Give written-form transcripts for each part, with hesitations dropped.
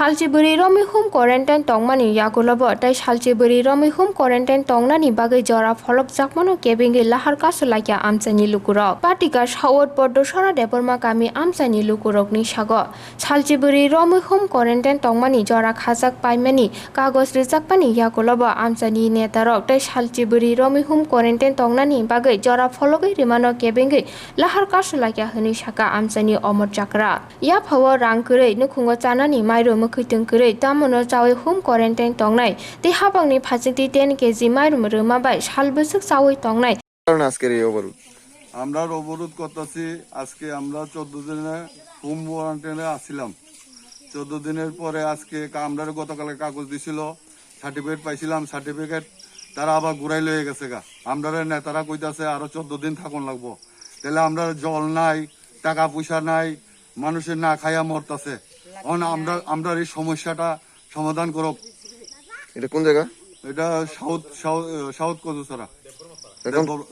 Salchibrwi romi home quarantine Tongmani Yagulo tai Salchibrwi romi home quarantine Tongnani bagai Jora Pholokmano kebingi Lahar Kasulaikha amchani lukurok patika shawot poddo sora deporma kami amchani lukurok ni sago Salchibrwi romi home quarantine Tongmani Jora khajak paimani kagos rijakpani Yagulo amchani netarok tai Salchibrwi romi home quarantine Tongnani bagai Jora Pholokmano rimano kebingi Lahar Kasulaikha hini saka amchani omor chakra ya phawo rang kurei nukhungo chanani mairu mukhitung kurei tamono chawi home quarantine tongnai te habangni phajikti 10 kg mairu ruma bai salbusuk chawi tongnai কারণ আজকের এই অবরোধ আমরা অবরোধ করতেছি আজকে আমরা 14 দিনে হোম কোয়ারেন্টাইনে আসছিলাম 14 দিনের পরে আজকে আমরা গতকালকে কাগজ দিছিল সার্টিফিকেট পাইছিলাম সার্টিফিকেট তারা আবার ঘুরাই লয়ে গেছে গা আমরা নেতারা কইতাছে আরো 14 দিন থাকুন লাগবো তাহলে আমরা জল নাই টাকা পয়সা নাই মানুষের না খাইয়া মরতাছে আমরা এই সমস্যাটা সমাধান করো এটা কোন জায়গা এটা সাউথ কদুসরা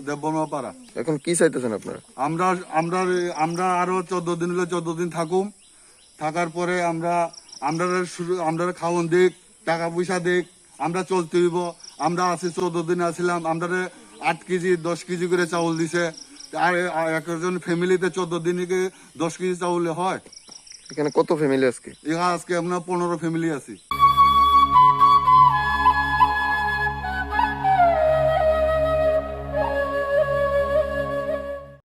দেববর্মাপাড়া এখন কি চাইতেছেন আপনারা আমরা আরো 14 দিন হলে 14 দিন থাকুম থাকার পরে আমরা খাওয়ান দিক টাকা পয়সা দিক আমরা চলতে হইব আমরা আছি 14 দিন আসছিলাম আমরা 8 কেজি 10 কেজি করে চাউল দিছে আর একজন ফ্যামিলিতে 14 দিনে 10 কেজি চাউল হয় এখানে কত ফ্যামিলি আজকে আজকে আমরা 15 ফ্যামিলি আছি